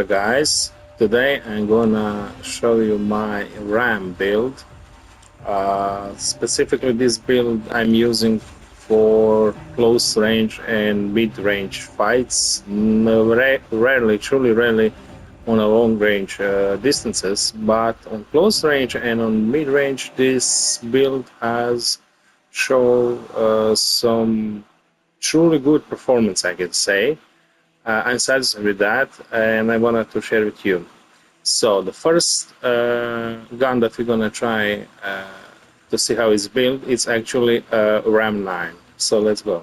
Guys, today I'm gonna show you my RAM build. Specifically, this build I'm using for close range and mid range fights. Rarely, truly rarely, on a long range distances, but on close range and on mid range, this build has shown some truly good performance, I can say. I'm satisfied with that, and I wanted to share with you. So the first gun that we're gonna try to see how it's built, it's actually a Ram 9. So let's go.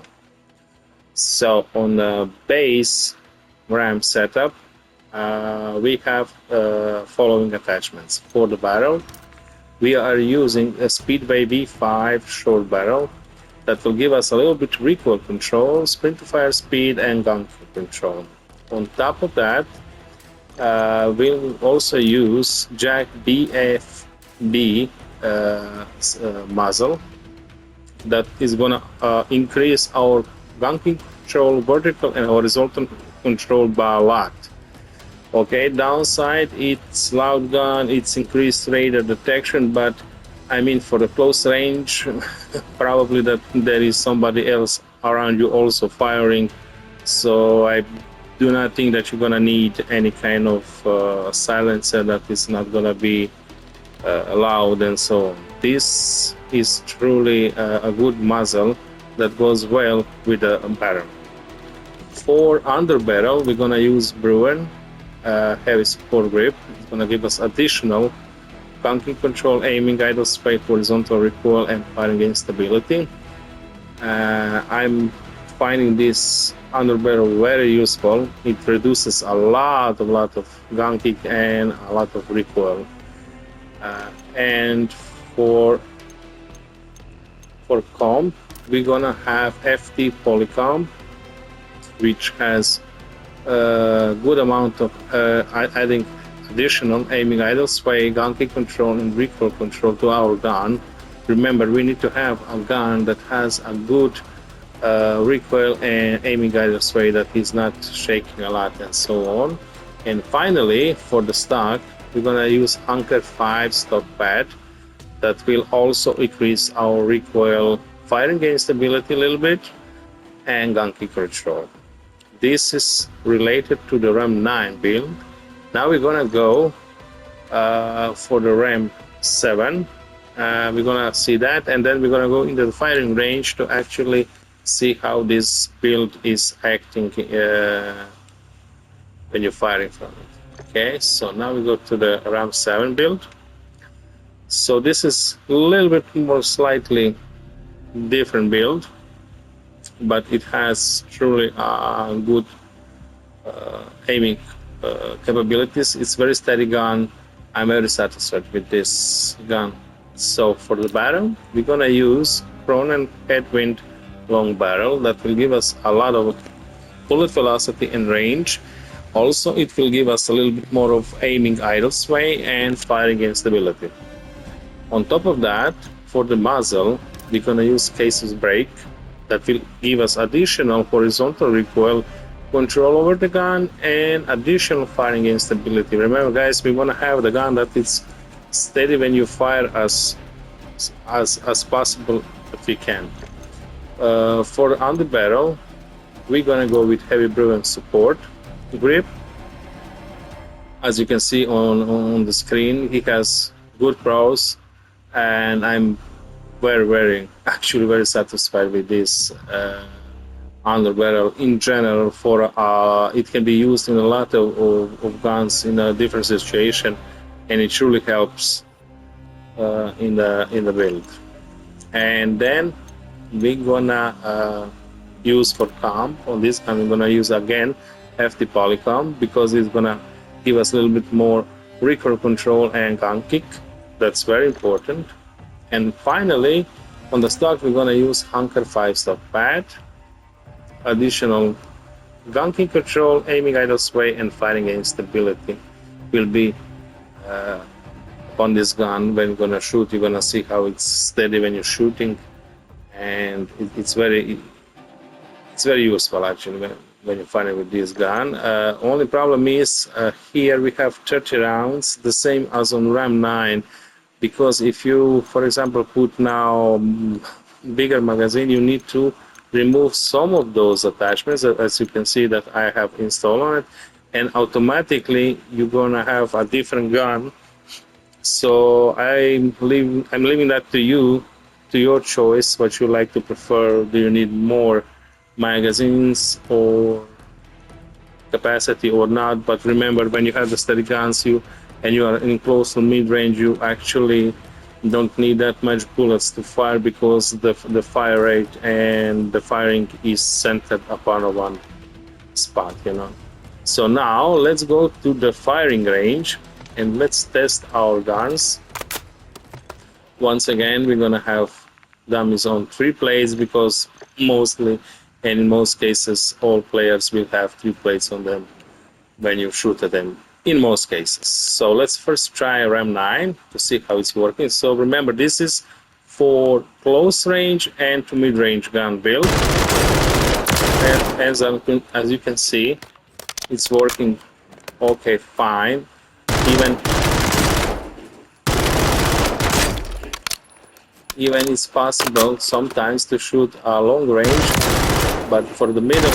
So on the base Ram setup, we have following attachments. For the barrel, we are using a Speedway V5 short barrel that will give us a little bit recoil control, sprint to fire speed, and gun control. On top of that, we'll also use JAK BFB muzzle that is going to increase our gun control, vertical and horizontal control by a lot. Okay, downside, it's loud gun, it's increased radar detection, but I mean, for the close range, probably that there is somebody else around you also firing. So I do not think that you're gonna need any kind of silencer that is not gonna be loud and so on. This is truly a good muzzle that goes well with the barrel. For under barrel, we're gonna use Bruen heavy support grip. It's gonna give us additional gunking control, aiming, idle sway, horizontal recoil, and firing gain stability. I'm finding this under barrel very useful. It reduces a lot of gun kick and a lot of recoil. And for comp, we're gonna have FT Polycomp, which has a good amount of I think additional aiming, idle sway, gun kick control, and recoil control to our gun. Remember, we need to have a gun that has a good recoil and aiming, idle sway, that is not shaking a lot and so on. And finally, for the stock, we're gonna use Hunker 5 stock pad that will also increase our recoil, firing gain stability a little bit, and gun kick control. This is related to the Ram 9 build. Now we're gonna go for the Ram 7. We're gonna see that, and then we're gonna go into the firing range to actually see how this build is acting when you're firing from it. Okay, so now we go to the Ram 7 build. So this is a little bit more slightly different build, but it has truly good aiming capabilities. It's very steady gun. I'm very satisfied with this gun. So for the barrel, we're gonna use Cronen Headwind long barrel that will give us a lot of bullet velocity and range. Also, it will give us a little bit more of aiming, idle sway, and firing gain stability. On top of that, for the muzzle, we're gonna use Casus brake that will give us additional horizontal recoil, control over the gun, and additional firing gain stability. Remember, guys, we want to have the gun that is steady when you fire as possible if we can. For on the barrel, we're gonna go with heavy Bruen support grip. As you can see on the screen, he has good pros, and I'm actually very satisfied with this under barrel in general. For it can be used in a lot of guns in a different situation, and it truly helps in the build. And then we're gonna use for comp on this gun. We're gonna use again FT Polycomp because it's gonna give us a little bit more recoil control and gun kick. That's very important. And finally, on the stock, we're gonna use Hunker 5 stock pad, additional gun kick control, aiming, idle sway, and firing gain stability will be on this gun. When you're gonna shoot, you're gonna see how it's steady when you're shooting, and it's very useful actually. when you're firing with this gun. Only problem is here we have 30 rounds, the same as on Ram 9, because if you, for example, put now bigger magazine, you need to remove some of those attachments, as you can see that I have installed on it, and automatically you're gonna have a different gun. So I'm leaving that to you, to your choice, what you like to prefer. Do you need more magazines or capacity or not? But remember, when you have the steady guns, you are in close to mid-range, you actually don't need that much bullets to fire, because the fire rate and the firing is centered upon one spot, you know. So now let's go to the firing range and let's test our guns. Once again, we're gonna have dummies on 3 plates, because mostly and in most cases all players will have 3 plates on them when you shoot at them, in most cases. So let's first try Ram 9 to see how it's working. So remember, this is for close range and to mid-range gun build, and as you can see, it's working okay, fine. Even it's possible sometimes to shoot a long range, but for the middle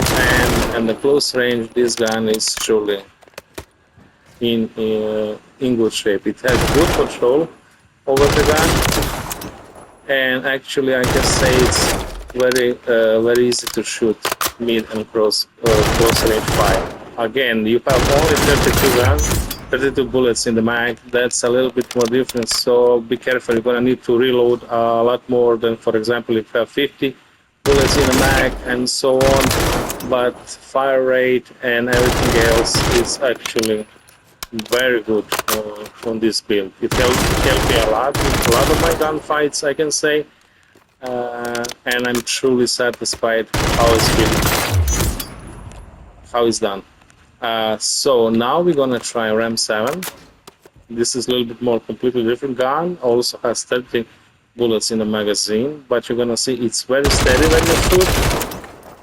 and the close range, this gun is truly in good shape. It has good control over the gun, and actually I can say it's very easy to shoot mid and close range fire. Again, you have only 32 bullets in the mag. That's a little bit more different, so be careful. You're gonna need to reload a lot more than, for example, if you have 50 bullets in the mag and so on. But fire rate and everything else is actually very good on this build. It helped me a lot with a lot of my gunfights, I can say, and I'm truly satisfied how it's done. So now we're gonna try Ram 7. This is a little bit more completely different gun. Also has 30 bullets in the magazine, but you're gonna see it's very steady when you shoot.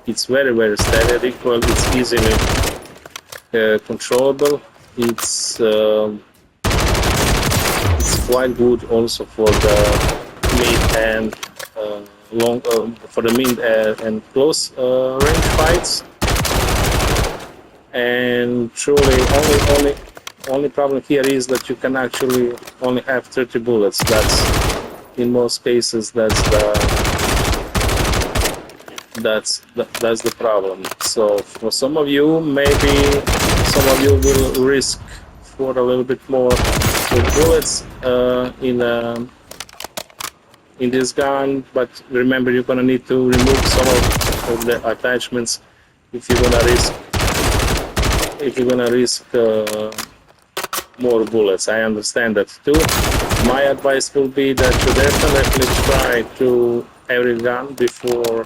It's very steady. Recoil, it's easily controllable. It's quite good also for the mid and long for the mid and close range fights. And truly, only problem here is that you can actually only have 30 bullets. That's in most cases that's the problem. So for some of you, maybe some of you will risk for a little bit more with bullets in this gun, but remember, you're gonna need to remove some of the attachments if you're gonna risk more bullets. I understand that too. My advice will be that you definitely try to every gun before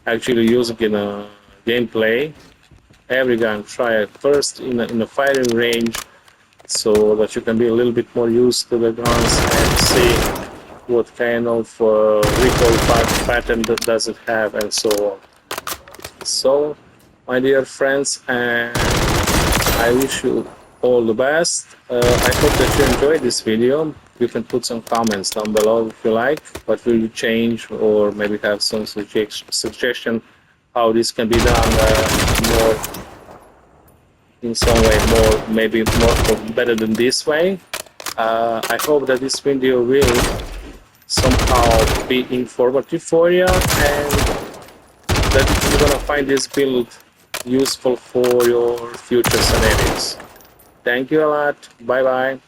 actually using in a gameplay. Every gun, try it first in a firing range, so that you can be a little bit more used to the guns and see what kind of recoil pattern that does it have, and so on. So, my dear friends, I wish you all the best. I hope that you enjoyed this video. You can put some comments down below if you like. What will you change, or maybe have some suggestion how this can be done more in some way, maybe more better than this way. I hope that this video will somehow be informative for you, and that you're gonna find this build useful for your future scenarios. Thank you a lot. Bye bye.